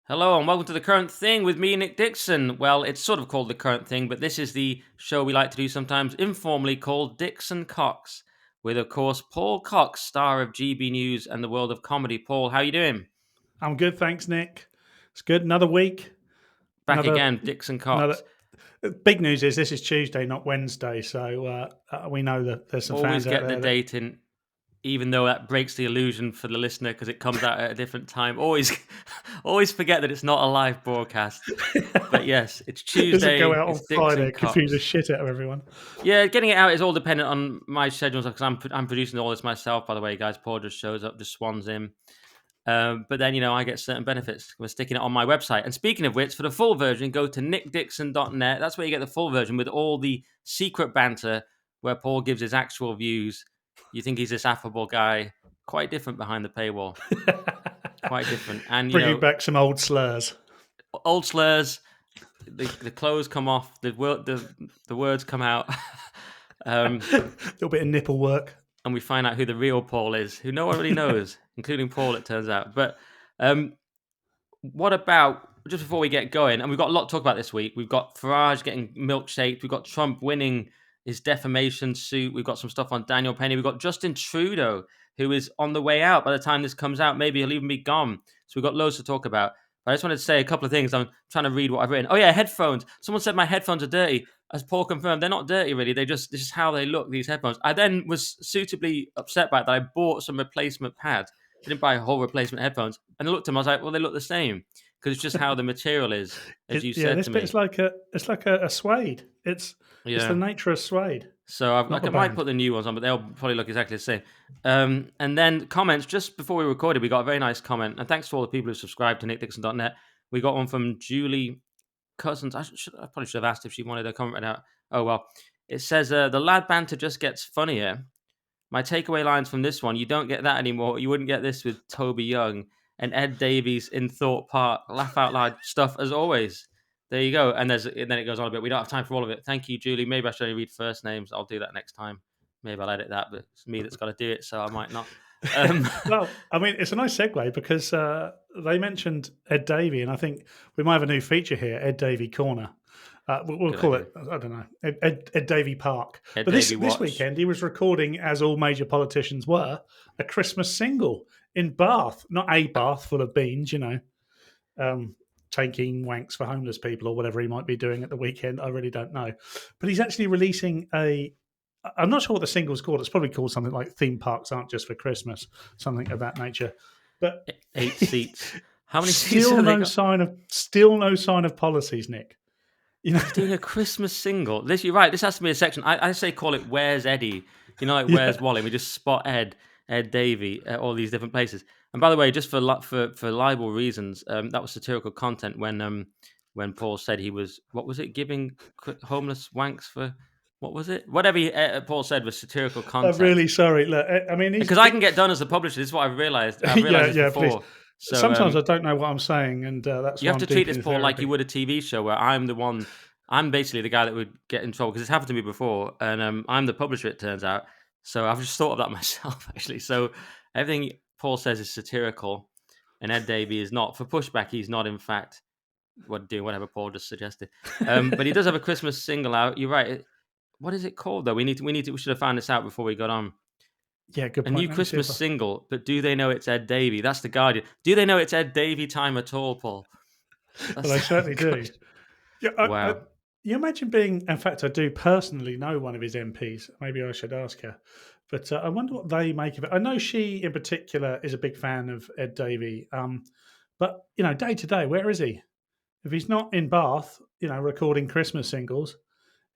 Hello and welcome to The Current Thing with me, Nick Dixon. Well, it's sort of called The Current Thing, but this is the show we like to do sometimes informally called Dixon Cox, with, of course, Paul Cox, star of GB News and the world of comedy. Paul, how you doing? I'm good, thanks, Nick. It's good. Another week. Back Another again, Dixon another. Cox. Big news is this is Tuesday, not Wednesday. So we know that there's some Always fans out get the there that date in, even though that breaks the illusion for the listener because it comes out at a different time. Always forget that it's not a live broadcast. But yes, it's this will go Tuesday. out on It's Friday, Dixon confuse the Cox. shit out of everyone. Yeah, getting it out is all dependent on my schedules because I'm producing all this myself. By the way, guys, Paul just shows up, just swans in. But then I get certain benefits. We're sticking it on my website. And speaking of which, for the full version, go to nickdixon.net. That's where you get the full version with all the secret banter where Paul gives his actual views. You think he's this affable guy, quite different behind the paywall. Quite different, and Bringing back some old slurs. old slurs. The clothes come off. The words come out. A little bit of nipple work. And we find out who the real Paul is, who no one really knows, including Paul, it turns out. But what about, just before we get going, and we've got a lot to talk about this week, we've got Farage getting milkshaked, we've got Trump winning his defamation suit, we've got some stuff on Daniel Penny, we've got Justin Trudeau, who is on the way out by the time this comes out. Maybe he'll even be gone. So we've got loads to talk about. But I just wanted to say a couple of things. I'm trying to read what I've written. Oh yeah, headphones. Someone said my headphones are dirty. As Paul confirmed, they're not dirty really. This is how they look, these headphones. I then was suitably upset by it that I bought some replacement pads. I didn't buy a whole replacement headphones. And I looked at them, I was like, well, they look the same. Because it's just how the material is, as you said This to bit's me. like a suede. It's the Yeah. nature of suede, So not I the might band. put the new ones on, but they'll probably look exactly the same. And then comments, just before we recorded, we got a very nice comment. And thanks to all the people who subscribed to nickdixon.net. We got one from Julie Cousins. I probably should have asked if she wanted a comment right now. Oh, well. It says, the lad banter just gets funnier. My takeaway lines from this one: you don't get that anymore. You wouldn't get this with Toby Young and Ed Davies in Thorpe Park. Laugh out loud stuff as always. There you go. And then it goes on a bit. We don't have time for all of it. Thank you, Julie. Maybe I should only read first names. I'll do that next time. Maybe I'll edit that, but it's me that's got to do it, so I might not. Um, Well, I mean, it's a nice segue because they mentioned Ed Davey, and I think we might have a new feature here, Ed Davey Corner. We'll Good call idea. it, I don't know, Ed Davey Park. Ed But this Davey this Watch. weekend he was recording, as all major politicians were, a Christmas single in Bath, not a bath full of beans, um, taking wanks for homeless people or whatever he might be doing at the weekend. I really don't know. But he's actually releasing I'm not sure what the single's called. It's probably called something like "Theme Parks Aren't Just for Christmas," something of that nature. But 8 seats. How many seats have they got? still no sign of policies, Nick. He's doing a Christmas single. You're right. This has to be a section. I say call it "Where's Eddie?" Like Yeah, "Where's Wally?" We just spot Ed Davey at all these different places. And by the way, just for libel reasons, that was satirical content when Paul said he was, what was it, giving homeless wanks for, what was it? Whatever Paul said was satirical I'm content. really sorry. Look, I mean, Because I can get done as a publisher. This is what I've realized. I've realized this yeah, please. before. So Sometimes I don't know what I'm saying, and that's you why have I'm to treat deep this, in Paul, like you therapy. would a TV show where I'm basically the guy that would get in trouble because it's happened to me before, and I'm the publisher, it turns out. So I've just thought of that myself, actually. So everything Paul says is satirical, and Ed Davey is not. For pushback, he's not, in fact, doing whatever Paul just suggested. But he does have a Christmas single out. You're right. What is it called, though? We should have found this out before we got on. Yeah, good A point. new Let me see if Christmas single, but do they know it's Ed Davey? That's the Guardian. Do they know it's Ed Davey time at all, Paul? well, That's they the certainly do. question. Yeah, Wow. you imagine being. In fact, I do personally know one of his MPs. Maybe I should ask her. But I wonder what they make of it. I know she, in particular, is a big fan of Ed Davey. But day to day, where is he? If he's not in Bath, recording Christmas singles,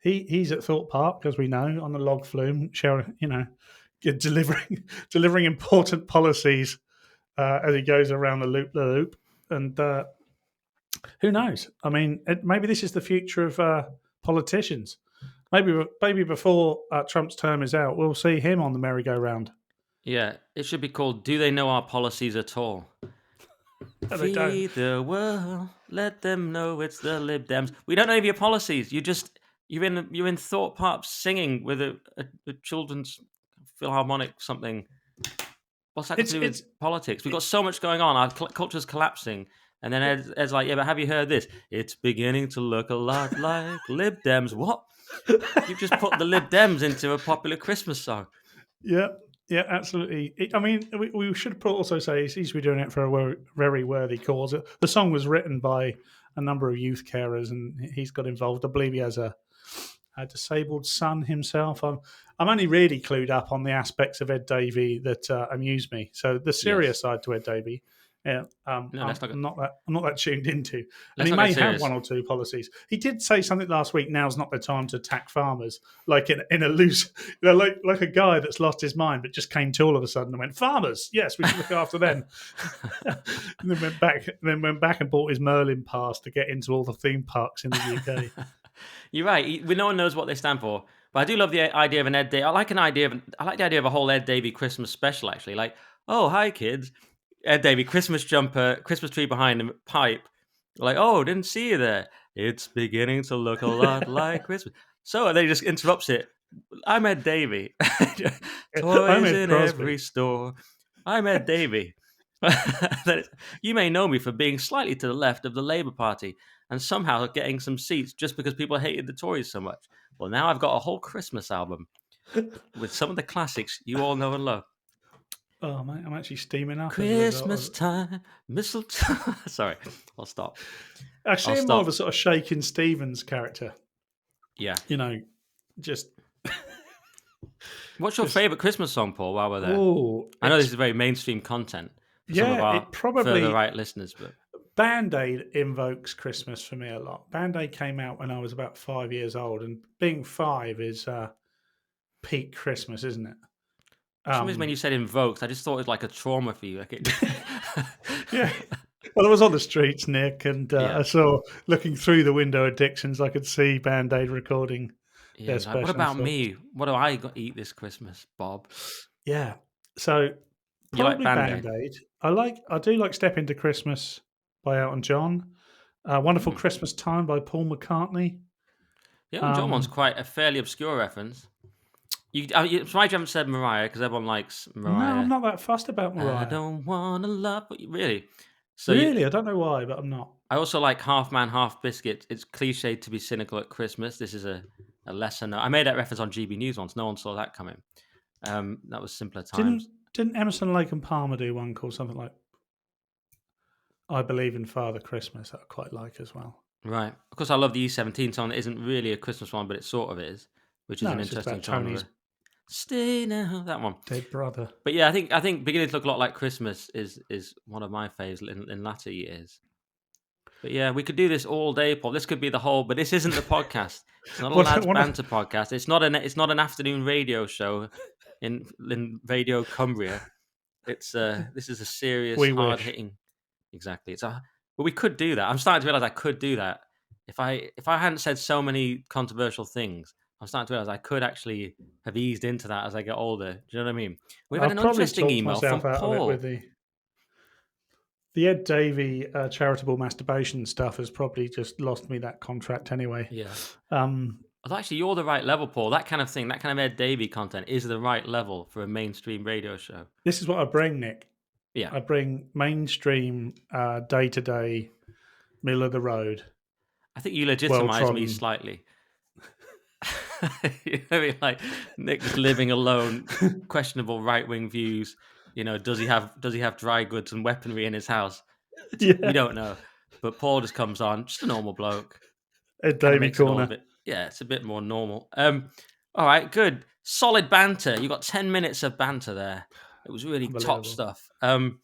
he's at Thorpe Park, as we know, on the log flume, sharing, delivering delivering important policies as he goes around the loop. And who knows? I mean, maybe this is the future of politicians. Maybe before Trump's term is out, we'll see him on the merry-go-round. Yeah, it should be called "Do They Know Our Policies at All?" No, they don't. Feed the world, let them know it's the Lib Dems. We don't know of your policies. You're in Thorpe Park singing with a children's philharmonic something. What's that got to It's do with it's politics? We've got so much going on. Our culture's collapsing. And then Ed's like, yeah, but have you heard this? It's beginning to look a lot like Lib Dems. What? You've just put the Lib Dems into a popular Christmas song. Yeah, yeah, absolutely. I mean, we should also say he seems to be doing it for a very worthy cause. The song was written by a number of youth carers, and he's got involved. I believe he has a disabled son himself. I'm only really clued up on the aspects of Ed Davey that amuse me. So the serious Yes. side to Ed Davey, yeah, No, let's not. I'm not that tuned into. And Let's he not get may have serious. one or two policies. He did say something last week. Now's not the time to attack farmers, like in a loose, like a guy that's lost his mind, but just came to all of a sudden and went, "Farmers, yes, we should look after them." And then went back and bought his Merlin pass to get into all the theme parks in the UK. You're right. No one knows what they stand for, but I do love the idea of an Ed Day. I like the idea of a whole Ed Davey Christmas special. Actually, like, oh hi kids, Ed Davey Christmas jumper, Christmas tree behind him, pipe. Like, oh, didn't see you there. It's beginning to look a lot like Christmas. So they just interrupts it. I'm Ed Davey. I'm Toys Ed in Crosby. every store. I'm Ed Davey. You may know me for being slightly to the left of the Labour Party and somehow getting some seats just because people hated the Tories so much. Well, now I've got a whole Christmas album with some of the classics you all know and love. Oh, mate, I'm actually steaming up as a Christmas result. time, mistletoe. Sorry, I'll stop. Actually, I'm more of a sort of Shakin' Stevens character. Yeah. You know, just. What's your favourite Christmas song, Paul, while we're there? Oh, I know this is very mainstream content for some of yeah, our it probably further right listeners, but Band-Aid invokes Christmas for me a lot. Band-Aid came out when I was about 5 years old, and being 5 is peak Christmas, isn't it? for some reason when you said invoked, I just thought it was like a trauma for you. Like Yeah. Well, I was on the streets, Nick, and Yeah. I saw, looking through the window at Dixon's, I could see Band-Aid recording Yeah, their like, what special. about me? What do I got to eat this Christmas, Bob? Yeah. So You like probably Band-Aid? Band-Aid. I do like Step Into Christmas by Elton John. Wonderful Christmas Time by Paul McCartney. The Elton John one's quite a fairly obscure reference. I'm surprised you haven't said Mariah because everyone likes No, Mariah. I'm not that fussed about I Mariah. don't want to love, but really. So Really, I don't know why, but I'm not. I also like Half Man, Half Biscuit. It's cliche to be cynical at Christmas. This is a lesser note. I made that reference on GB News once. No one saw that coming. That was simpler times. Didn't Emerson, Lake and Palmer do one called something like "I Believe in Father Christmas"? That I quite like as well. Right. Of course, I love the E17 song. It isn't really a Christmas one, but it sort of is, which is an it's just interesting about genre. Tony's Stay now, that one. dead brother. But yeah, I think beginning to look a lot like Christmas is one of my faves in latter years. But yeah, we could do this all day, Paul. This could be the whole, but this isn't the podcast. It's not a lads banter podcast. It's not an afternoon radio show in Radio Cumbria. It's this is a serious, hard hitting. Exactly. But we could do that. I'm starting to realize I could do that if I hadn't said so many controversial things. I'm starting to realize I could actually have eased into that as I get older. Do you know what I mean? We've had an interesting email from Paul. With the Ed Davey charitable masturbation stuff has probably just lost me that contract anyway. Yeah. Although actually, you're the right level, Paul. That kind of thing, that kind of Ed Davey content is the right level for a mainstream radio show. This is what I bring, Nick. Yeah. I bring mainstream, day-to-day, middle of the road. I think you legitimize me slightly. You know what I mean? Like Nick just living alone, questionable right-wing views. You know, does he have dry goods and weaponry in his house? Yeah. We don't know. But Paul just comes on, just a normal bloke. Ed Davey corner. Yeah, it's a bit more normal. All right, good. Solid banter. You got 10 minutes of banter there. It was really top stuff. I'm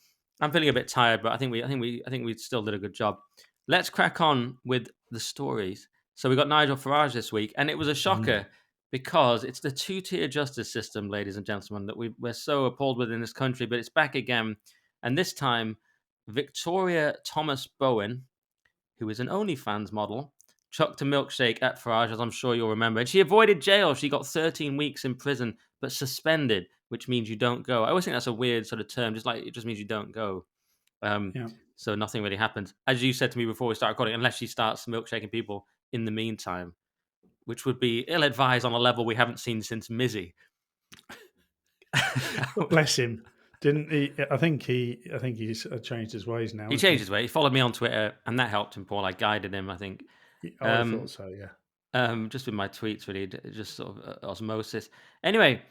feeling a bit tired, but I think we still did a good job. Let's crack on with the stories. So we got Nigel Farage this week, and it was a shocker because it's the two-tier justice system, ladies and gentlemen, that we're so appalled with in this country, but it's back again. And this time, Victoria Thomas Bowen, who is an OnlyFans model, chucked a milkshake at Farage, as I'm sure you'll remember. And she avoided jail. She got 13 weeks in prison, but suspended, which means you don't go. I always think that's a weird sort of term, just like it just means you don't go. So nothing really happens. As you said to me before we started recording, unless she starts milkshaking people in the meantime, which would be ill-advised on a level we haven't seen since Mizzy. Bless him. Didn't he? I think he's changed his ways now, He hasn't changed he? his way. He followed me on Twitter, and that helped him, Paul. I guided him, I think. I would have thought Um, so. Yeah. just with my tweets, really, just sort of osmosis. Anyway,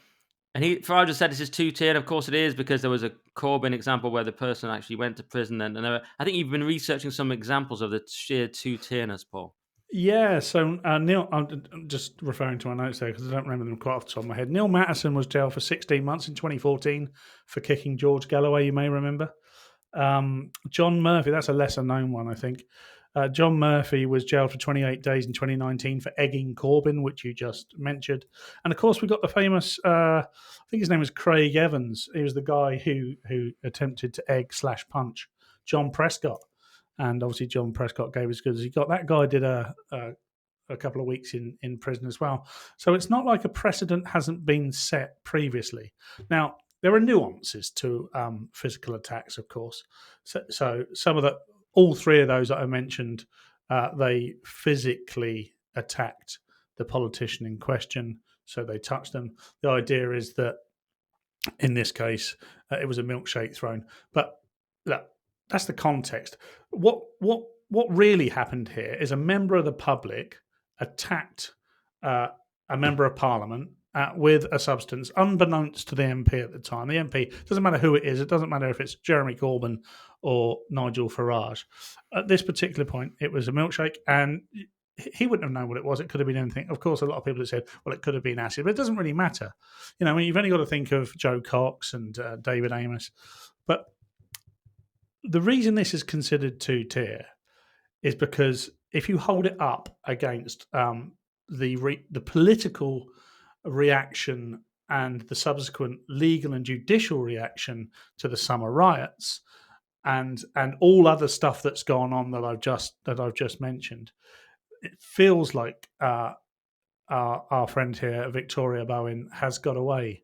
and Farage said this is two-tiered. Of course it is, because there was a Corbyn example where the person actually went to prison. And I think you've been researching some examples of the sheer two-tierness, Paul. Yeah, so Neil, I'm just referring to my notes there because I don't remember them quite off the top of my head. Neil Mattison was jailed for 16 months in 2014 for kicking George Galloway, you may remember. John Murphy, that's a lesser known one, I think. John Murphy was jailed for 28 days in 2019 for egging Corbyn, which you just mentioned. And of course, we got the famous, I think his name was Craig Evans. He was the guy who attempted to egg/punch John Prescott. And obviously, John Prescott gave as good as he got. That guy did a couple of weeks in prison as well. So it's not like a precedent hasn't been set previously. Now, there are nuances to physical attacks, of course. So some of all three of those that I mentioned, they physically attacked the politician in question. So they touched them. The idea is that in this case, it was a milkshake thrown. But look, that's the context. What really happened here is a member of the public attacked uh, a member of parliament with a substance unbeknownst to the MP at the time. The MP, doesn't matter who it is, it doesn't matter if it's Jeremy Corbyn or Nigel Farage. At this particular point, it was a milkshake, and he wouldn't have known what it was. It could have been anything. Of course, a lot of people have said, well, it could have been acid, but it doesn't really matter. You know, I mean, you've only got to think of Joe Cox and David Amos. But the reason this is considered two-tier is because if you hold it up against the political reaction and the subsequent legal and judicial reaction to the summer riots and all other stuff that's gone on that I've just mentioned, it feels like our friend here, Victoria Bowen, has got away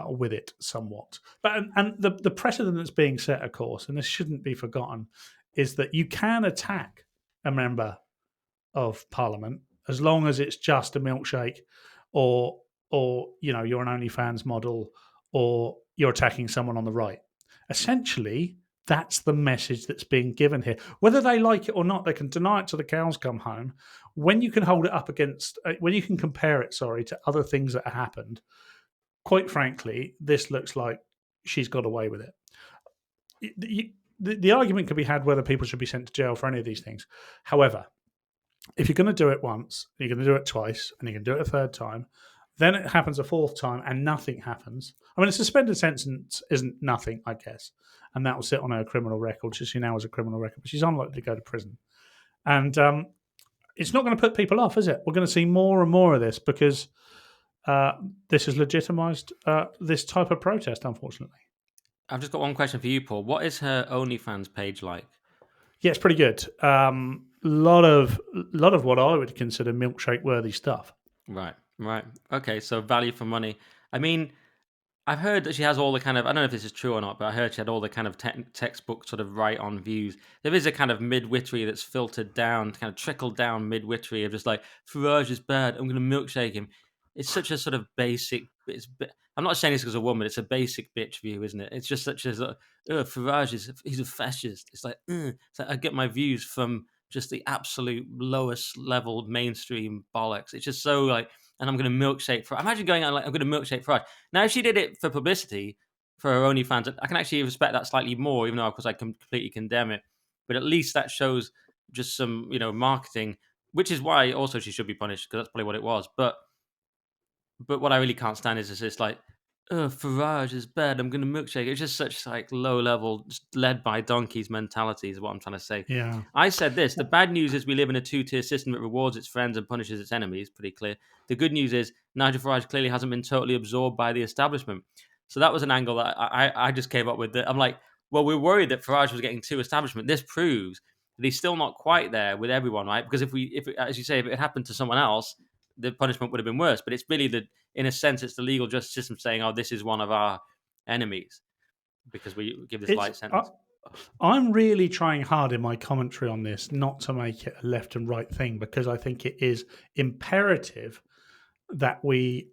with it somewhat. But and the precedent that's being set, of course, and this shouldn't be forgotten, is that you can attack a member of Parliament as long as it's just a milkshake, or you're an OnlyFans model, or you're attacking someone on the right. Essentially, that's the message that's being given here. Whether they like it or not, they can deny it till the cows come home. When you can hold it up against, when you can compare it, to other things that have happened, quite frankly, this looks like she's got away with it. The argument could be had whether people should be sent to jail for any of these things. However, if you're going to do it once, you're going to do it twice, and you're going to do it a third time, then it happens a fourth time and nothing happens. I mean, a suspended sentence isn't nothing, I guess, and that will sit on her criminal record. She now has a criminal record, but she's unlikely to go to prison. And it's not going to put people off, is it? We're going to see more and more of this because this has legitimised this type of protest, unfortunately. I've just got one question for you, Paul. What is her OnlyFans page like? Yeah, it's pretty good. Lot of what I would consider milkshake worthy stuff. Right. Okay, so value for money. I mean, I've heard that she has all the kind of, I don't know if this is true or not, but I heard she had all the kind of textbook sort of right on views. There is a kind of mid-wittery that's filtered down, kind of trickled down mid-wittery of just like, Farage is bad, I'm going to milkshake him. It's such a sort of basic, I'm not saying this as a woman, it's a basic bitch view, isn't it? It's just such as, Farage he's a fascist. It's like I get my views from just the absolute lowest level mainstream bollocks. It's just so like, and I'm going to milkshake for, imagine going on like, I'm going to milkshake Farage. Now, if she did it for publicity, for her OnlyFans, I can actually respect that slightly more, even though, of course, I completely condemn it. But at least that shows just some, marketing, which is why also she should be punished, because that's probably what it was. But what I really can't stand is this like, Farage is bad, I'm going to milkshake. It's just such like low level, just led by donkeys mentality is what I'm trying to say. Yeah. I said this. The bad news is we live in a two-tier system that rewards its friends and punishes its enemies. Pretty clear. The good news is Nigel Farage clearly hasn't been totally absorbed by the establishment. So that was an angle that I just came up with. That I'm like, well, we're worried that Farage was getting too establishment. This proves that he's still not quite there with everyone, right? Because if as you say, if it happened to someone else, the punishment would have been worse. But it's really in a sense, it's the legal justice system saying, "Oh, this is one of our enemies," because we give this light sentence. I'm really trying hard in my commentary on this not to make it a left and right thing, because I think it is imperative that we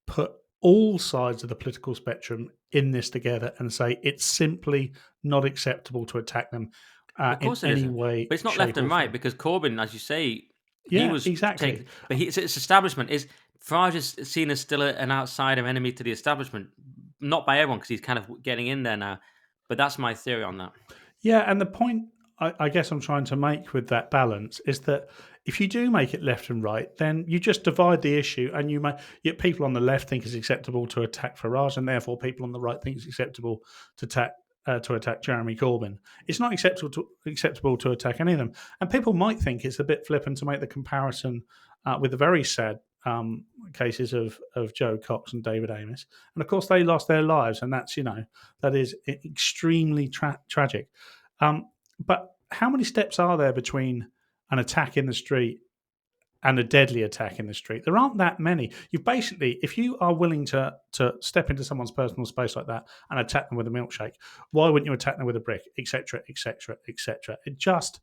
put all sides of the political spectrum in this together and say it's simply not acceptable to attack them Of in course it any isn't. way, But it's not left shape, and or right form. because Corbyn, as you say, he Yeah, was exactly. taken. But it's establishment. Is Farage is seen as still an outsider enemy to the establishment, not by everyone because he's kind of getting in there now. But that's my theory on that. Yeah, and the point I guess I'm trying to make with that balance is that if you do make it left and right, then you just divide the issue, and you make yet people on the left think it's acceptable to attack Farage, and therefore people on the right think it's acceptable to attack Jeremy Corbyn. It's not acceptable to attack any of them, and people might think it's a bit flippant to make the comparison with the very sad cases of Joe Cox and David Amos, and of course they lost their lives, and that is extremely tragic. But how many steps are there between an attack in the street and a deadly attack in the street? There aren't that many. You basically, if you are willing to step into someone's personal space like that and attack them with a milkshake, why wouldn't you attack them with a brick, etc., etc., etc.? It just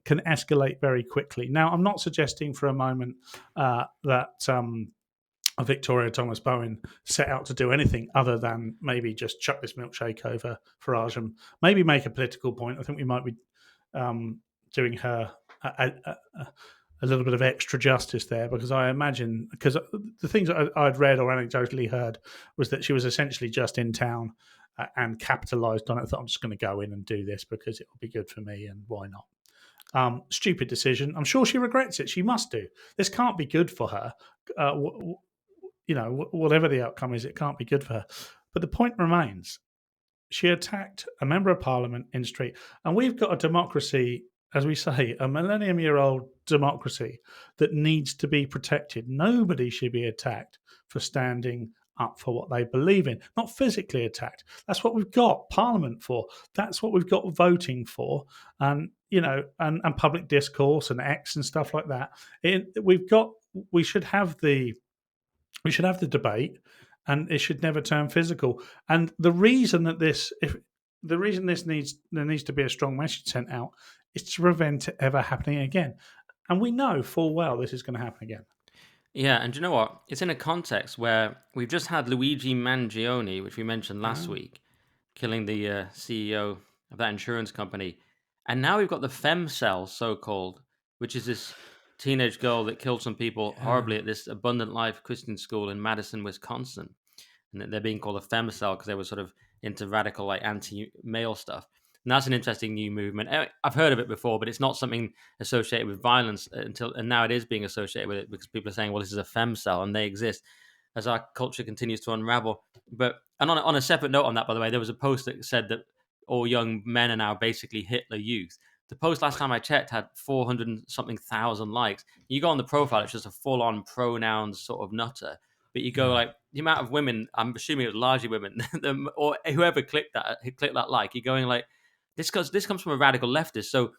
can escalate very quickly. Now, I'm not suggesting for a moment that. Victoria Thomas Bowen set out to do anything other than maybe just chuck this milkshake over Farage and maybe make a political point. I think we might be doing her a little bit of extra justice there, because I imagine, because the things I'd read or anecdotally heard was that she was essentially just in town and capitalised on it. I thought, I'm just going to go in and do this because it will be good for me, and why not? Stupid decision. I'm sure she regrets it. She must do. This can't be good for her. Whatever the outcome is, it can't be good for her. But the point remains, she attacked a member of parliament in the street. And we've got a democracy, as we say, a millennium-year-old democracy that needs to be protected. Nobody should be attacked for standing up for what they believe in, not physically attacked. That's what we've got Parliament for. That's what we've got voting for, and and public discourse and X and stuff like that. We should have the debate, and it should never turn physical. And the reason that there needs to be a strong message sent out is to prevent it ever happening again. And we know full well this is going to happen again. Yeah, and you know what? It's in a context where we've just had Luigi Mangione, which we mentioned last Uh, week, killing the CEO of that insurance company. And now we've got the femcel, so called, which is this teenage girl that killed some people yeah. horribly at this Abundant Life Christian school in Madison, Wisconsin. And they're being called a femcel because they were sort of into radical, like anti-male stuff. And that's an interesting new movement. I've heard of it before, but it's not something associated with violence and now it is being associated with it because people are saying, well, this is a femcel and they exist as our culture continues to unravel. And on a separate note on that, by the way, there was a post that said that all young men are now basically Hitler youth. The post last time I checked had 400 and something thousand likes. You go on the profile, it's just a full on pronouns sort of nutter. But you go Yeah. like the amount of women, I'm assuming it was largely women, or whoever clicked that like, you're going like, this comes from a radical leftist. So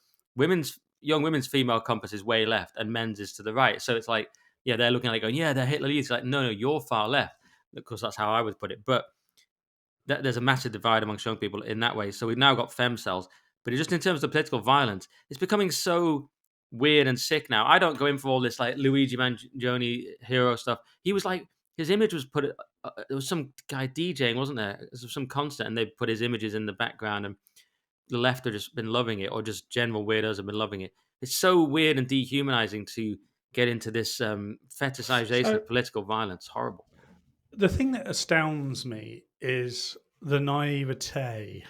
young women's female compass is way left and men's is to the right. So it's like, yeah, they're looking at it going, yeah, they're Hitler youth. It's like, no, you're far left. Of course, that's how I would put it. But there's a massive divide amongst young people in that way. So we've now got femcells. But just in terms of political violence, it's becoming so weird and sick now. I don't go in for all this like Luigi Mangione hero stuff. He was like, his image was put. There was some guy DJing, wasn't there? There was some concert, and they put his images in the background, and the left have just been loving it, or just general weirdos have been loving it. It's so weird and dehumanizing to get into this fetishization So of political violence. Horrible. the thing that astounds me is the naivete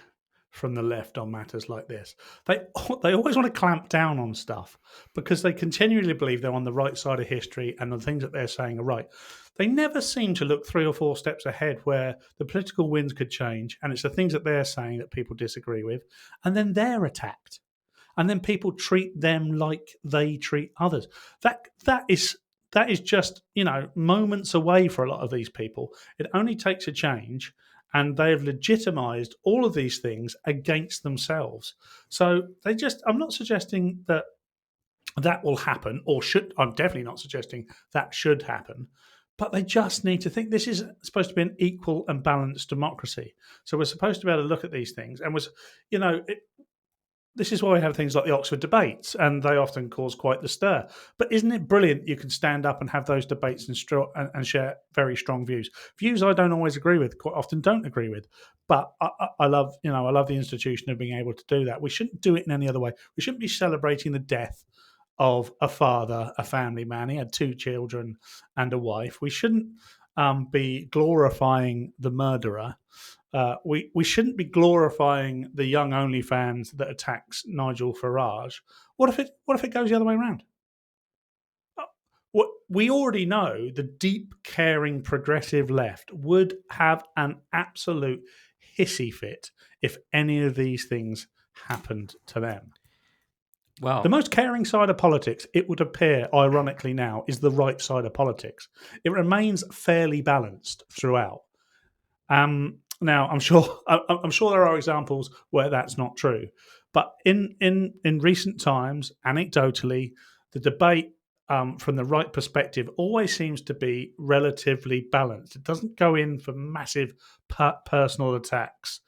from the left on matters like this. They they always want to clamp down on stuff because they continually believe they're on the right side of history and the things that they're saying are right. They never seem to look 3 or 4 steps ahead where the political winds could change, and it's the things that they're saying that people disagree with, and then they're attacked, and then people treat them like they treat others. That is just moments away for a lot of these people. It only takes a change, and they have legitimized all of these things against themselves. So I'm not suggesting that that will happen, or should. I'm definitely not suggesting that should happen. But they just need to think this is supposed to be an equal and balanced democracy. So we're supposed to be able to look at these things, and this is why we have things like the Oxford debates, and they often cause quite the stir. But isn't it brilliant you can stand up and have those debates and share very strong views? Views I don't always agree with, quite often don't agree with. But I love, I love the institution of being able to do that. We shouldn't do it in any other way. We shouldn't be celebrating the death of a father, a family man. He had two children and a wife. We shouldn't be glorifying the murderer. We shouldn't be glorifying the young OnlyFans that attacks Nigel Farage. What if it goes the other way around? What we already know, the deep, caring, progressive left would have an absolute hissy fit if any of these things happened to them. The Well, most caring side of politics, it would appear, ironically now, is the right side of politics. It remains fairly balanced throughout. Now, I'm sure there are examples where that's not true, but in recent times, anecdotally, the debate from the right perspective always seems to be relatively balanced. It doesn't go in for massive personal attacks,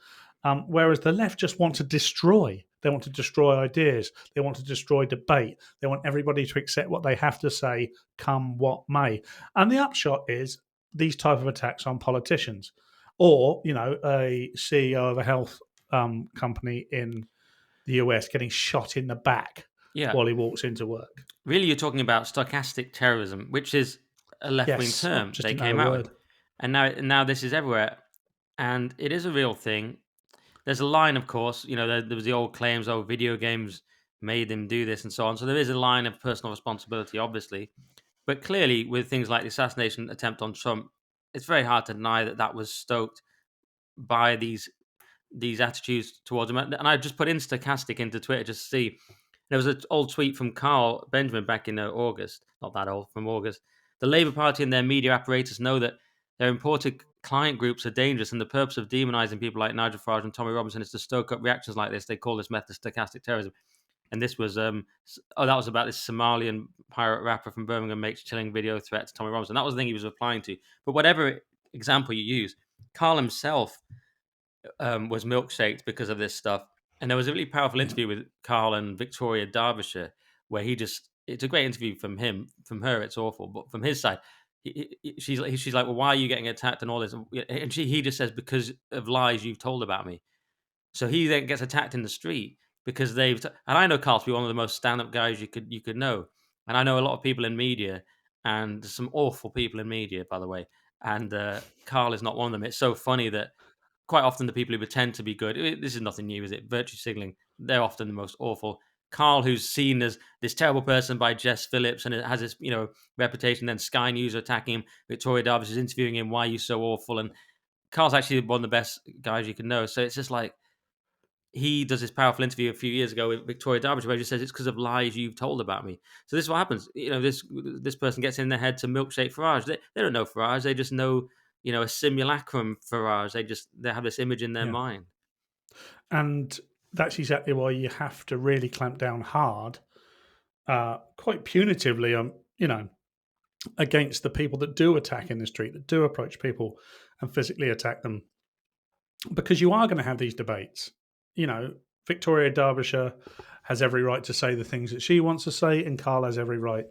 whereas the left just want to destroy. They want to destroy ideas. They want to destroy debate. They want everybody to accept what they have to say, come what may. And the upshot is these type of attacks on politicians, or a CEO of a health company in the US getting shot in the back yeah, while he walks into work. really, you're talking about stochastic terrorism, which is a left-wing Yes, I term just they didn't know the came out with, word. and now this is everywhere, and it is a real thing. There's a line, of course. There was the old claims, oh, video games made him do this, and so on. So there is a line of personal responsibility, obviously, but clearly, with things like the assassination attempt on Trump, it's very hard to deny that that was stoked by these attitudes towards him. And I just put in stochastic into Twitter just to see. There was an old tweet from Carl Benjamin back in August, not that old, from August. The Labour Party and their media apparatus know that their imported client groups are dangerous, and the purpose of demonising people like Nigel Farage and Tommy Robinson is to stoke up reactions like this. They call this method stochastic terrorism. And this was, that was about this Somalian pirate rapper from Birmingham makes chilling video threat to Tommy Robinson. That was the thing he was replying to. But whatever example you use, Carl himself was milkshaked because of this stuff. And there was a really powerful Yeah, interview with Carl and Victoria Derbyshire where it's a great interview from him. From her, it's awful. But from his side, she's like, well, why are you getting attacked and all this? And he just says, because of lies you've told about me. So he then gets attacked in the street because and I know Carl to be one of the most stand-up guys you could know. And I know a lot of people in media, and there's some awful people in media, by the way. And Carl is not one of them. It's so funny that quite often the people who pretend to be good, this is nothing new, is it? Virtue signaling, they're often the most awful. Carl, who's seen as this terrible person by Jess Phillips and it has this, reputation, then Sky News are attacking him. Victoria Davis is interviewing him, why are you so awful? And Carl's actually one of the best guys you can know. So it's just like, he does this powerful interview a few years ago with Victoria Derbyshire where he just says it's because of lies you've told about me. So this is what happens. This person gets in their head to milkshake Farage. They don't know Farage. They just know a simulacrum Farage. They have this image in their yeah, mind. and that's exactly why you have to really clamp down hard, quite punitively, against the people that do attack in the street, that do approach people and physically attack them, because you are going to have these debates. Victoria Derbyshire has every right to say the things that she wants to say, and Carl has every right,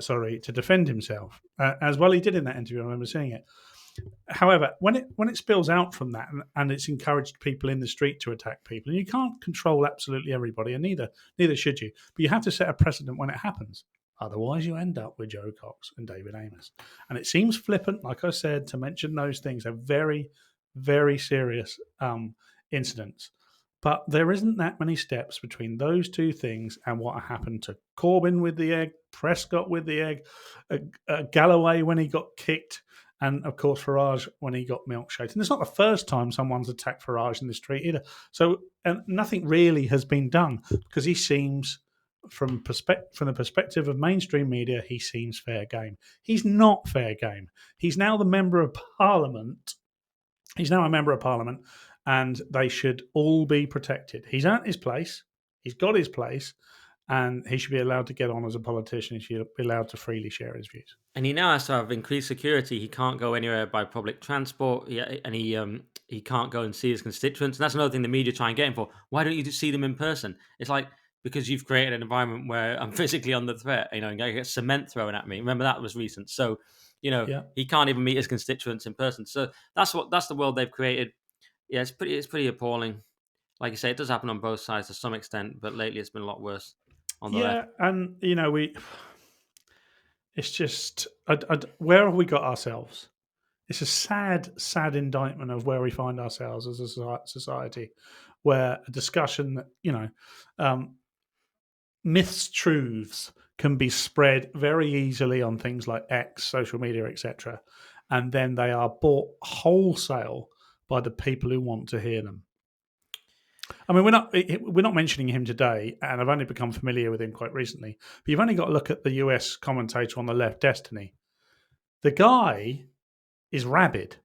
sorry, to defend himself, as well. He did in that interview. I remember seeing it. However, when it spills out from that, and it's encouraged people in the street to attack people, and you can't control absolutely everybody, and neither should you, but you have to set a precedent when it happens. Otherwise, you end up with Joe Cox and David Amos. And it seems flippant, like I said, to mention those things. They're very, very serious incidents. But there isn't that many steps between those two things and what happened to Corbyn with the egg, Prescott with the egg, Galloway when he got kicked, and of course Farage when he got milkshaked. And it's not the first time someone's attacked Farage in the street either. So and nothing really has been done because he seems, from the perspective of mainstream media, he seems fair game. He's not fair game. He's now the member of parliament. He's now a member of parliament, and they should all be protected. He's earned his place. He's got his place. and he should be allowed to get on as a politician. He should be allowed to freely share his views. And he now has to have increased security. He can't go anywhere by public transport. And he can't go and see his constituents. And that's another thing the media try and get him for. Why don't you just see them in person? It's like, because you've created an environment where I'm physically under threat. And I get cement thrown at me. Remember, that was recent. So, Yeah. he can't even meet his constituents in person. So that's the world they've created. Yeah, it's pretty appalling. Like you say, it does happen on both sides to some extent, but lately it's been a lot worse on the left. Yeah, and it's just, where have we got ourselves? It's a sad, sad indictment of where we find ourselves as a society, where a discussion that um, myths, truths can be spread very easily on things like X, social media, etc., and then they are bought wholesale by the people who want to hear them. I mean, we're not mentioning him today, and I've only become familiar with him quite recently. But you've only got to look at the US commentator on the left, Destiny. The guy is rabid.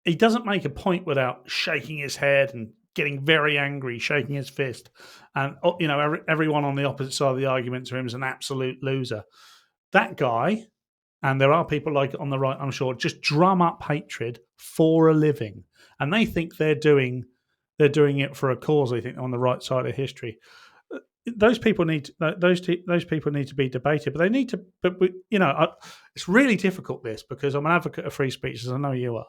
He doesn't make a point without shaking his head and getting very angry, shaking his fist, and everyone on the opposite side of the argument to him is an absolute loser. That guy, and there are people like it on the right, I'm sure, just drum up hatred for a living, and they think they're doing it for a cause. They think they're on the right side of history. Those people need those people need to be debated, but they need to. But it's really difficult because I'm an advocate of free speech, as I know you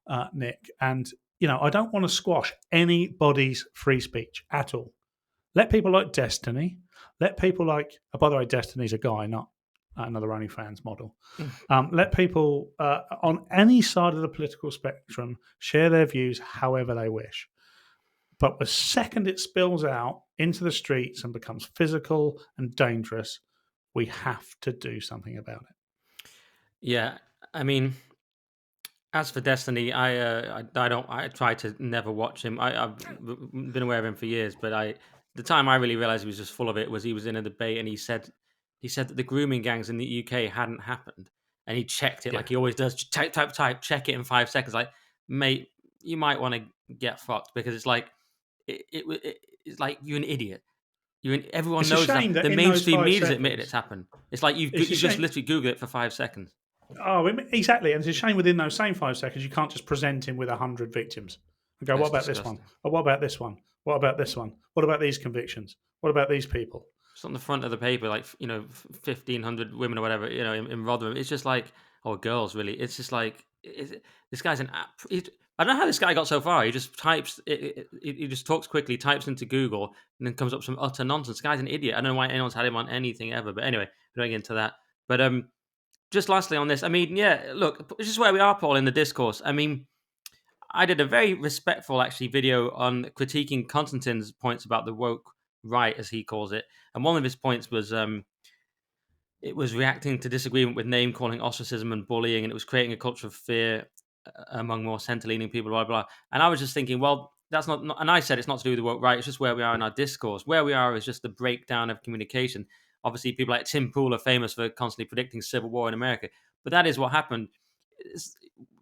are, Nick, and I don't want to squash anybody's free speech at all. Let people like Destiny. Let people like. Oh, by the way, Destiny's a guy, not another OnlyFans model. Let people on any side of the political spectrum share their views however they wish. But the second it spills out into the streets and becomes physical and dangerous, we have to do something about it. Yeah, I mean, as for Destiny, I don't. I try to never watch him. I've been aware of him for years, but the time I really realized he was just full of it was he was in a debate and he said that the grooming gangs in the UK hadn't happened, and he checked it Yeah. like he always does. Type, check it in 5 seconds. Like, mate, you might want to get fucked, because it's like it's like you're an idiot. Everyone It's a knows that. shame that The in those mainstream 5 media's admitted seconds, it's happened. It's like you it's a just shame. literally Google it for 5 seconds. Oh, exactly. And it's a shame within those same 5 seconds, you can't just present him with 100 victims and go, It's what about this one? disgusting. Oh, what about this one? What about this one? What about these convictions? What about these people? It's on the front of the paper, like 1,500 women or whatever, in Rotherham. It's just like, or girls, really. It's just like this guy's an app. I don't know how this guy got so far. He just types. He just talks quickly, types into Google, and then comes up with some utter nonsense. This guy's an idiot. I don't know why anyone's had him on anything ever. But anyway, we don't get into that. But just lastly on this, I mean, yeah, look, this is where we are, Paul, in the discourse. I mean, I did a very respectful, actually, video on critiquing Constantine's points about the woke right, as he calls it. And one of his points was it was reacting to disagreement with name calling, ostracism, and bullying, and it was creating a culture of fear among more centre leaning people, blah, blah. And I was just thinking, well, that's not, and I said it's not to do with the woke right, it's just where we are in our discourse. Where we are is just the breakdown of communication. Obviously, people like Tim Pool are famous for constantly predicting civil war in America, but that is what happened.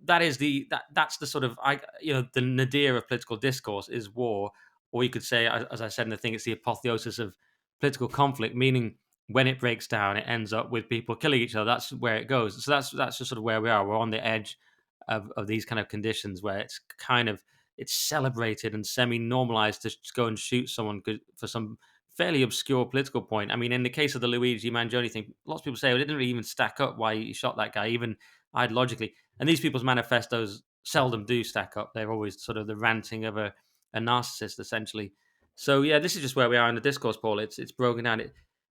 That's the sort of the nadir of political discourse is war, or you could say, as I said in the thing, it's the apotheosis of political conflict, meaning when it breaks down, it ends up with people killing each other. That's where it goes. So that's just sort of where we are. We're on the edge of these kind of conditions where it's celebrated and semi-normalized to just go and shoot someone for some fairly obscure political point. I mean, in the case of the Luigi Mangione thing, lots of people say, well, it didn't really even stack up why he shot that guy, even ideologically. And these people's manifestos seldom do stack up. They're always sort of the ranting of a narcissist, essentially. So yeah, this is just where we are in the discourse, Paul. It's broken down.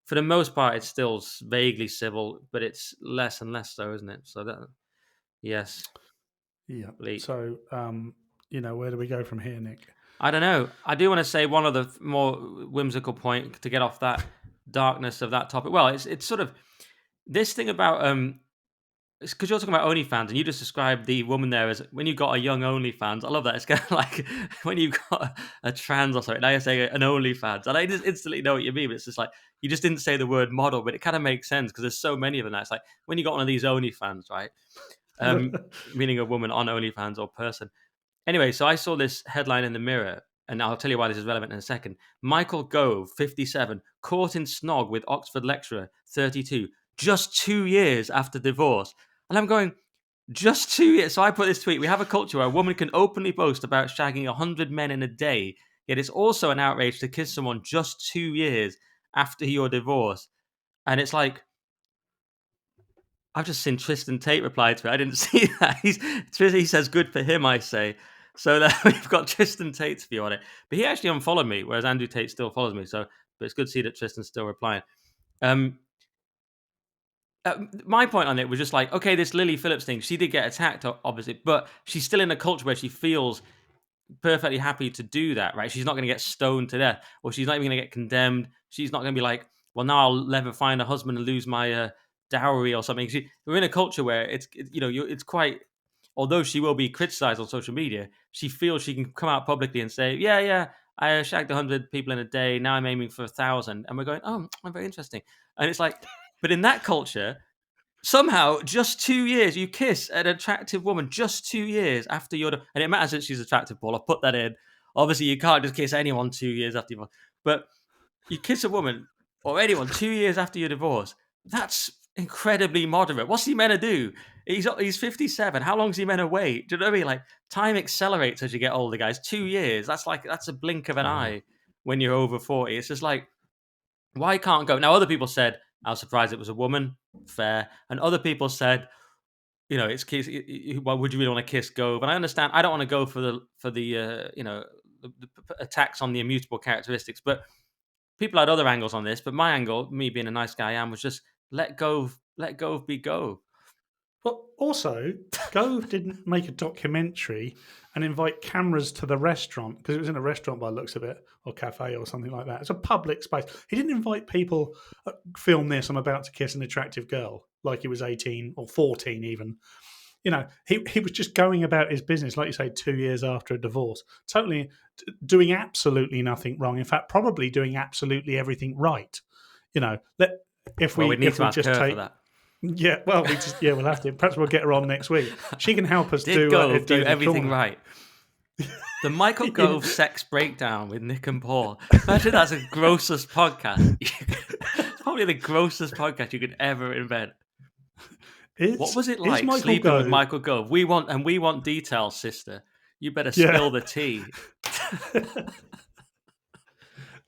For the most part, it's still vaguely civil, but it's less and less so, isn't it? So that, yes, Yeah. bleak. So, where do we go from here, Nick? I don't know. I do want to say one other more whimsical point to get off that darkness of that topic. Well, it's sort of this thing about because you're talking about OnlyFans, and you just described the woman there as when you got a young OnlyFans. I love that. It's kind of like when you got a trans or something. Now you're saying an OnlyFans, and I just instantly know what you mean. But it's just like you just didn't say the word model, but it kind of makes sense because there's so many of them. Now it's like when you got one of these OnlyFans, right? Meaning a woman on OnlyFans or person. Anyway, so I saw this headline in the Mirror, and I'll tell you why this is relevant in a second. Michael Gove, 57, caught in snog with Oxford lecturer, 32, just 2 years after divorce. And I'm going, just 2 years. So I put this tweet: we have a culture where a woman can openly boast about shagging 100 men in a day, yet it's also an outrage to kiss someone just 2 years after your divorce. And it's like, I've just seen Tristan Tate reply to it. I didn't see that. He says, good for him, I say. So that we've got Tristan Tate's view on it. But he actually unfollowed me, whereas Andrew Tate still follows me. So, but it's good to see that Tristan's still replying. My point on it was just like, okay, this Lily Phillips thing, she did get attacked, obviously, but she's still in a culture where she feels perfectly happy to do that, right? She's not going to get stoned to death, or she's not even going to get condemned. She's not going to be like, well, now I'll never find a husband and lose my dowry or something. We're in a culture where it's quite, although she will be criticized on social media, she feels she can come out publicly and say, yeah, I shagged 100 people in a day. Now I'm aiming for 1,000. And we're going, oh, I'm very interesting. And it's like, but in that culture, somehow, just 2 years, you kiss an attractive woman just 2 years after you're, and it matters that she's attractive, Paul. I'll put that in. Obviously, you can't just kiss anyone 2 years after you've, but you kiss a woman or anyone 2 years after your divorce. That's incredibly moderate. What's he meant to do? He's 57. How long's he meant to wait? Do you know what I mean? Like, time accelerates as you get older, guys. 2 years. That's a blink of an eye when you're over 40. It's just like, why can't go? Now, other people said, I was surprised it was a woman. Fair. And other people said, it's kiss. Why would you really want to kiss Gove? And I understand. I don't want to go for the attacks on the immutable characteristics, but people had other angles on this. But my angle, me being a nice guy I am, was just let Gove be Gove. But also, Gove didn't make a documentary and invite cameras to the restaurant, because it was in a restaurant by the looks of it, or cafe or something like that. It's a public space. He didn't invite people, film this, I'm about to kiss an attractive girl, like he was 18 or 14 even. He was just going about his business, like you say, 2 years after a divorce, totally doing absolutely nothing wrong. In fact, probably doing absolutely everything right. We need to ask her for that. Yeah, well, we'll have to. Perhaps we'll get her on next week. She can help us do everything right. The Michael Gove sex breakdown with Nick and Paul. Imagine that's the grossest podcast. It's probably the grossest podcast you could ever invent. What was it like sleeping with Michael Gove? We want details, sister. You better spill the tea.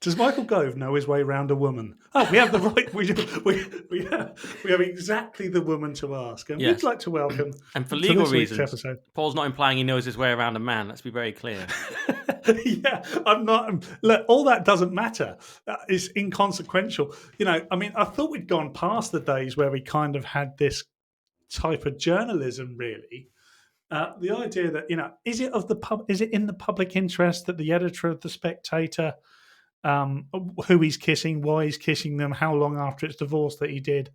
Does Michael Gove know his way around a woman? Oh, we have the right. We have exactly the woman to ask, and we'd like to welcome. And for legal reasons, Paul's not implying he knows his way around a man. Let's be very clear. Yeah, I'm not. Look, all that doesn't matter. It's inconsequential. I thought we'd gone past the days where we kind of had this type of journalism, really. The idea that is it in the public interest that the editor of the Spectator, who he's kissing, why he's kissing them, how long after it's divorced that he did?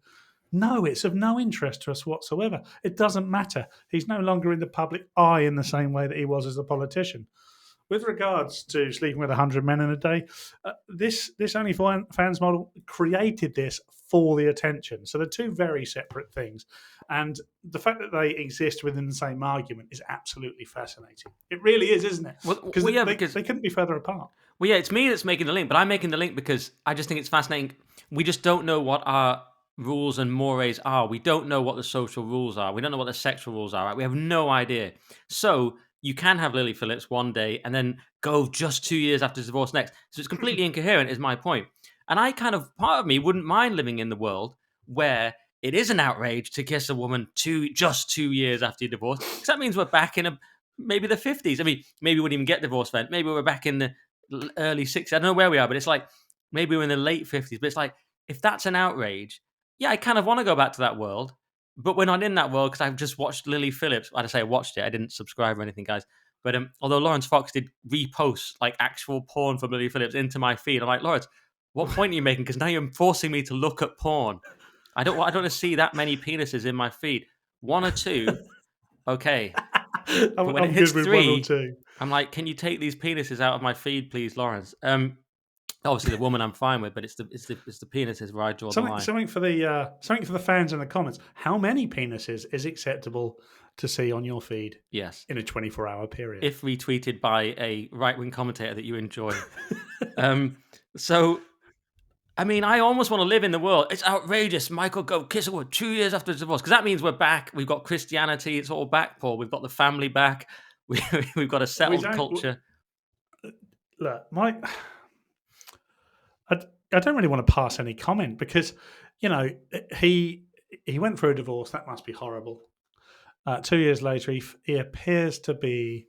No, it's of no interest to us whatsoever. It doesn't matter. He's no longer in the public eye in the same way that he was as a politician. With regards to sleeping with 100 men in a day, this OnlyFans model created this for the attention. So they're two very separate things. And the fact that they exist within the same argument is absolutely fascinating. It really is, isn't it? Because they couldn't be further apart. Well, yeah, it's me that's making the link, but I'm making the link because I just think it's fascinating. We just don't know what our rules and mores are. We don't know what the social rules are. We don't know what the sexual rules are. Right? We have no idea. So you can have Lily Phillips one day and then go just 2 years after divorce next. So it's completely incoherent, is my point. And part of me wouldn't mind living in the world where it is an outrage to kiss a woman just 2 years after your divorce. Because that means we're back in maybe the 50s. I mean, maybe we wouldn't even get divorced then. Maybe we're back in the early 60s. I don't know where we are, but it's like maybe we're in the late 50s. But it's like, if that's an outrage, yeah, I kind of want to go back to that world. But we're not in that world because I've just watched Lily Phillips. I say I watched it. I didn't subscribe or anything, guys. But although Lawrence Fox did repost like actual porn from Lily Phillips into my feed, I'm like, Lawrence, what point are you making? Because now you're forcing me to look at porn. I don't want to see that many penises in my feed. 1 or 2, okay. But when it hits 3, I'm like, can you take these penises out of my feed, please, Lawrence? Obviously, the woman I'm fine with, but it's the penises where I draw the line. Something for the fans in the comments. How many penises is acceptable to see on your feed Yes, in a 24-hour period? if retweeted by a right-wing commentator that you enjoy. So, I mean, I almost want to live in the world. It's outrageous. Michael Gove kiss a woman 2 years after his divorce, because that means we're back. We've got Christianity. It's all back, Paul. We've got the family back. We've got a we settled don't culture. look. I don't really want to pass any comment because, he went through a divorce. That must be horrible. 2 years later, he appears to be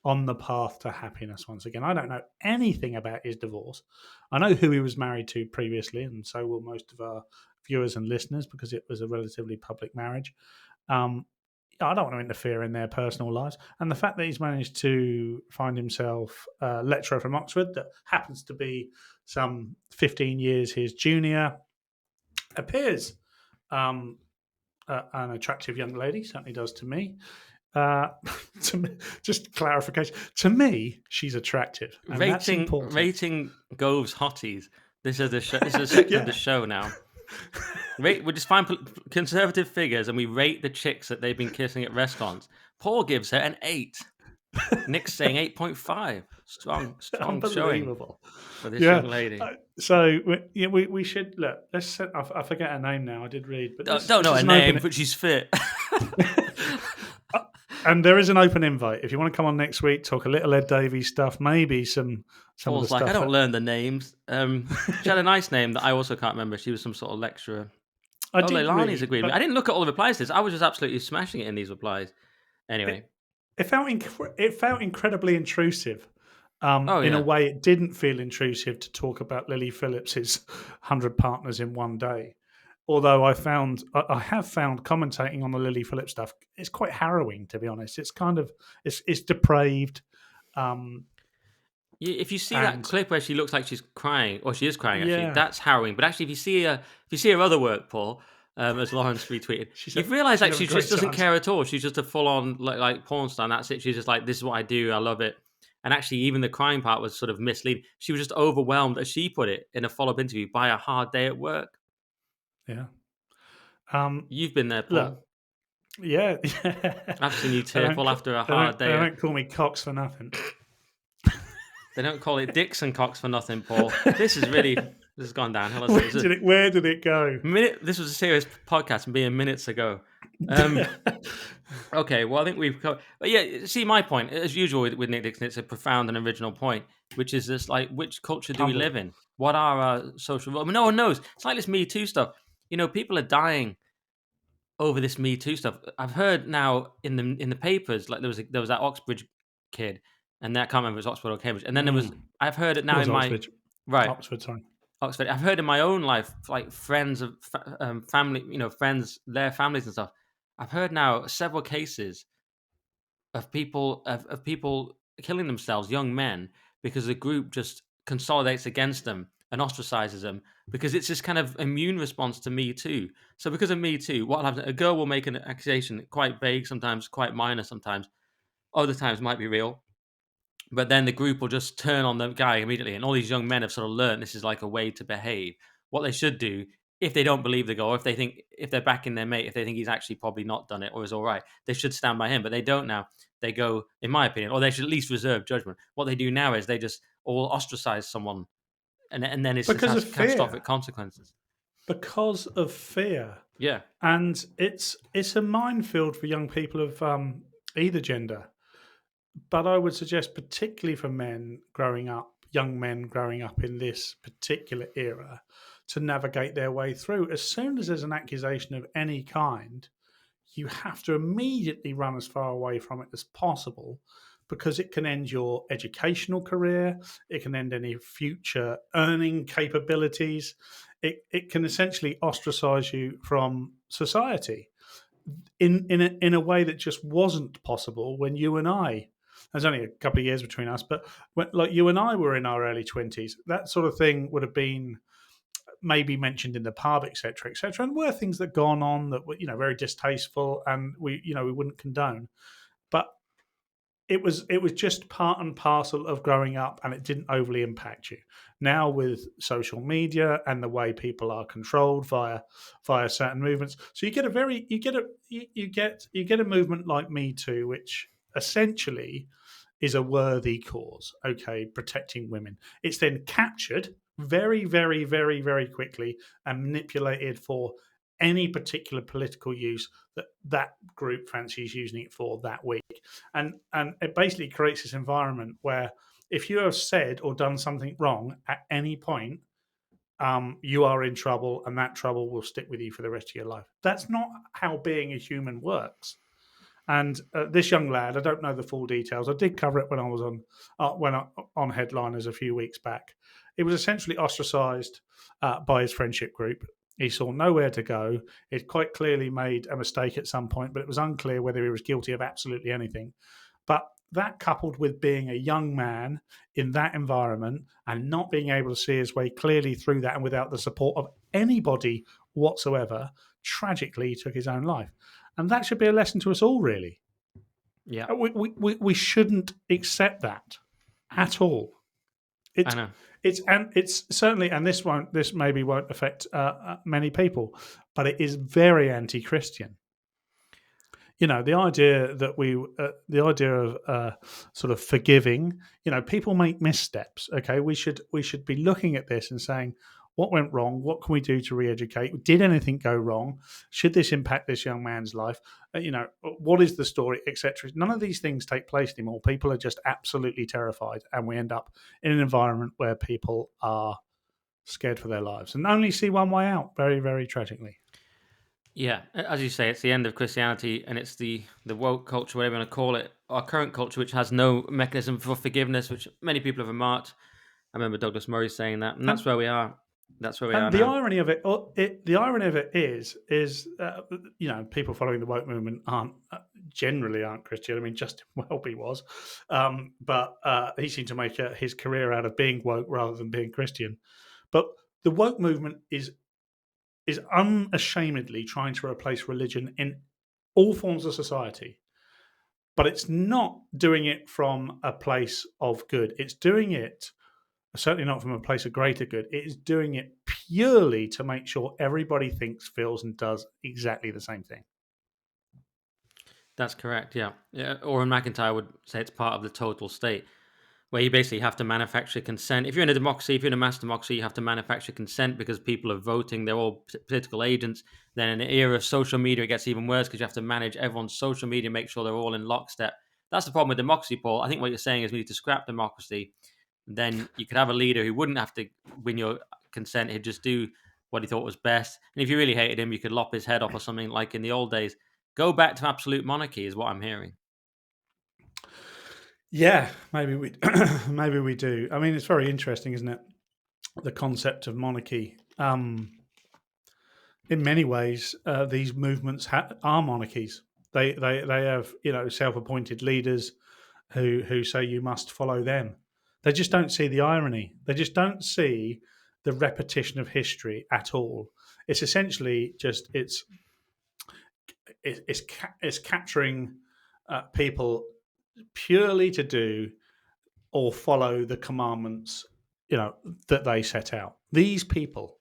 on the path to happiness once again. I don't know anything about his divorce. I know who he was married to previously, and so will most of our viewers and listeners because it was a relatively public marriage. I don't want to interfere in their personal lives. And the fact that he's managed to find himself a lecturer from Oxford that happens to be some 15 years his junior appears an attractive young lady, certainly does to me. To me, just clarification. To me, she's attractive, and that's important. Rating Gove's hotties. This is a section of the show now. We just find conservative figures and we rate the chicks that they've been kissing at restaurants. Paul gives her an 8. Nick's saying 8.5. Strong showing Unbelievable for this young lady. So we should look. Let's set. I forget her name now. I did read, but don't know her name, but she's fit. And there is an open invite if you want to come on next week. Talk a little Ed Davey stuff, maybe some Paul's of the like, stuff. I don't learn the names. She had a nice name that I also can't remember. She was some sort of lecturer. Leilani's agreed with me. I didn't look at all the replies to this. I was just absolutely smashing it in these replies. Anyway. It felt incredibly intrusive. In Yeah. a way, it didn't feel intrusive to talk about Lily Phillips's 100 partners in one day. Although I have found commentating on the Lily Phillips stuff, it's quite harrowing, to be honest. It's kind of it's depraved. If you see that clip where she looks like she's crying, or she is crying, actually, that's harrowing. But actually, if you see her other work, Paul, as Lawrence retweeted, you've realised like she just doesn't care at all. She's just a full-on like porn star. And that's it. She's just like, this is what I do. I love it. And actually, even the crying part was sort of misleading. She was just overwhelmed, as she put it in a follow-up interview, by a hard day at work. Yeah. You've been there, Paul. Look, yeah. I've seen you tearful after a hard day. They don't call me Cox for nothing. They don't call it Dixon Cox for nothing, Paul. This has gone downhill. Where did it go? This was a serious podcast being minutes ago. Okay, well, I think we've covered. But yeah, see, my point, as usual with Nick Dixon, it's a profound and original point, which is this, like, which culture do we live in? What are our social roles? I mean, no one knows. It's like this Me Too stuff. People are dying over this Me Too stuff. I've heard now in the papers, like there was that Oxbridge kid, and I can't remember if it was Oxford or Cambridge. And then I've heard it now in my Oxford. Right, Oxford, sorry. Oxford. I've heard in my own life, like friends of family, friends, their families and stuff. I've heard now several cases of people killing themselves, young men, because the group just consolidates against them and ostracizes them because it's this kind of immune response to Me Too. So because of Me Too, what happens? A girl will make an accusation, quite vague sometimes, quite minor sometimes. Other times might be real. But then the group will just turn on the guy immediately. And all these young men have sort of learned this is like a way to behave. What they should do, if they don't believe the goal, if they're backing their mate, if they think he's actually probably not done it or is all right, they should stand by him. But they don't now. They go, in my opinion, or they should at least reserve judgment. What they do now is they just all ostracize someone. And then it has catastrophic consequences. Because of fear. Yeah. And it's a minefield for young people of either gender. But I would suggest, particularly for young men growing up in this particular era, to navigate their way through. As soon as there's an accusation of any kind, you have to immediately run as far away from it as possible because it can end your educational career. It can end any future earning capabilities. It can essentially ostracize you from society in a way that just wasn't possible when you and I. There's only a couple of years between us, but like you and I were in our early 20s, that sort of thing would have been maybe mentioned in the pub, etc., and were things that gone on that were very distasteful, and we wouldn't condone. But it was just part and parcel of growing up, and it didn't overly impact you. Now with social media and the way people are controlled via certain movements, so you get a very you get a movement like Me Too, which essentially is a worthy cause. Okay, protecting women. It's then captured very, very, very, very quickly and manipulated for any particular political use that that group fancies using it for that week. And it basically creates this environment where if you have said or done something wrong at any point, you are in trouble, and that trouble will stick with you for the rest of your life. That's not how being a human works. And this young lad, I don't know the full details. I did cover it when I was on Headliners a few weeks back. He was essentially ostracised by his friendship group. He saw nowhere to go. It quite clearly made a mistake at some point, but it was unclear whether he was guilty of absolutely anything. But that, coupled with being a young man in that environment and not being able to see his way clearly through that and without the support of anybody whatsoever, tragically took his own life. And that should be a lesson to us all, really. Yeah, We shouldn't accept that at all. I It's know. it's certainly, and this maybe won't affect many people, but it is very anti-Christian. The idea that the idea of sort of forgiving. People make missteps. Okay, we should be looking at this and saying, what went wrong? What can we do to re-educate? Did anything go wrong? Should this impact this young man's life? What is the story, etc. None of these things take place anymore. People are just absolutely terrified, and we end up in an environment where people are scared for their lives and only see one way out. Very, very tragically. Yeah, as you say, it's the end of Christianity, and it's the woke culture, whatever you want to call it, our current culture, which has no mechanism for forgiveness, which many people have remarked. I remember Douglas Murray saying that, and that's And where we are. That's where we are And the now. irony of the irony of it is people following the woke movement aren't generally aren't Christian. I mean, Justin Welby was, but he seemed to make his career out of being woke rather than being Christian. But the woke movement is unashamedly trying to replace religion in all forms of society. But it's not doing it from a place of good. It's doing it certainly not from a place of greater good. It is doing it purely to make sure everybody thinks, feels, and does exactly the same thing. That's correct. Yeah. Oren McIntyre would say it's part of the total state, where you basically have to manufacture consent. If you're in a democracy, if you're in a mass democracy, you have to manufacture consent because people are voting. They're all political agents. Then in the era of social media, it gets even worse because you have to manage everyone's social media, make sure they're all in lockstep. That's the problem with democracy, Paul. I think what you're saying is we need to scrap democracy. Then you could have a leader who wouldn't have to win your consent. He'd just do what he thought was best. And if you really hated him, you could lop his head off or something like in the old days. Go back to absolute monarchy is what I'm hearing. Yeah, maybe we maybe we do. I mean, it's very interesting, isn't it? The concept of monarchy. In many ways, these movements are monarchies. They have self-appointed leaders who say you must follow them. They just don't see the irony. They just don't see the repetition of history at all. It's essentially just it's capturing people purely to do or follow the commandments that they set out. These people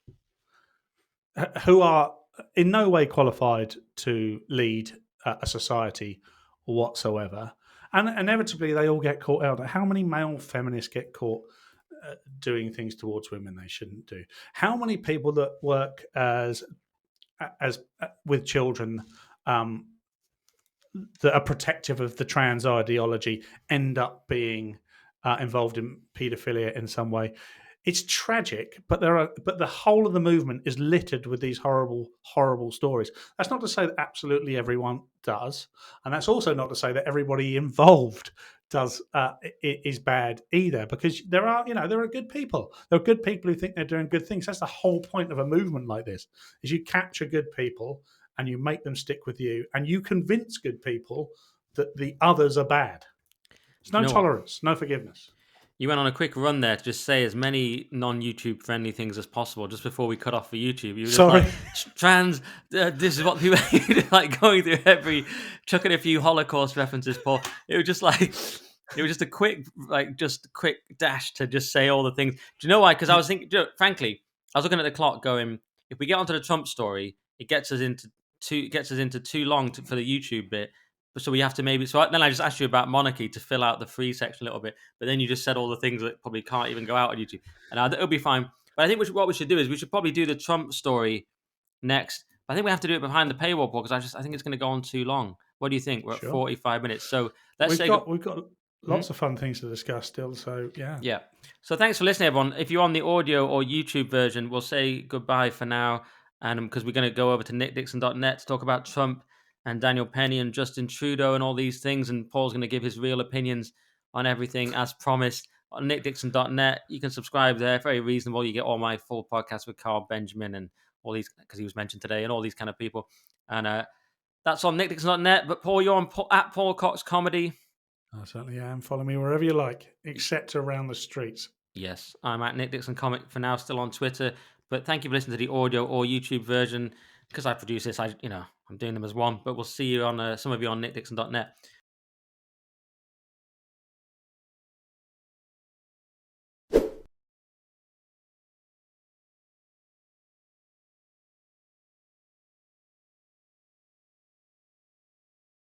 who are in no way qualified to lead a society whatsoever. And inevitably, they all get caught out. How many male feminists get caught doing things towards women they shouldn't do? How many people that work as with children um, that are protective of the trans ideology end up being involved in paedophilia in some way? It's tragic, but the whole of the movement is littered with these horrible, horrible stories. That's not to say that absolutely everyone does, and that's also not to say that everybody involved does is bad either. Because there are good people. There are good people who think they're doing good things. That's the whole point of a movement like this: is you capture good people and you make them stick with you, and you convince good people that the others are bad. There's Do you no know what? tolerance, no forgiveness. You went on a quick run there to just say as many non-YouTube friendly things as possible just before we cut off for YouTube. You were just Sorry. like, trans, this is what people like going through chucking a few Holocaust references, Paul. It was just like, it was just a quick, quick dash to just say all the things. Do you know why? Because I was thinking, frankly, I was looking at the clock going, if we get onto the Trump story, it gets us into too long for the YouTube bit. So we have to then I just asked you about monarchy to fill out the free section a little bit, but then you just said all the things that probably can't even go out on YouTube, and it'll be fine. But I think what we should do is we should probably do the Trump story next. But I think we have to do it behind the paywall, because I think it's going to go on too long. What do you think? We're at Sure. 45 minutes, so let's We've say got we've got Mhm. lots of fun things to discuss still. So yeah. Yeah. So thanks for listening, everyone. If you're on the audio or YouTube version, we'll say goodbye for now. And because we're going to go over to nickdixon.net to talk about Trump and Daniel Penny and Justin Trudeau and all these things. And Paul's going to give his real opinions on everything as promised on nickdixon.net. You can subscribe there. Very reasonable. You get all my full podcasts with Carl Benjamin and all these, because he was mentioned today, and all these kind of people. And that's on nickdixon.net. But Paul, you're on at Paul Cox Comedy. I certainly am. Follow me wherever you like, except around the streets. Yes, I'm at Nick Dixon Comic for now, still on Twitter. But thank you for listening to the audio or YouTube version. Because I produce this, I'm doing them as one. But we'll see you on some of you on nickdixon.net.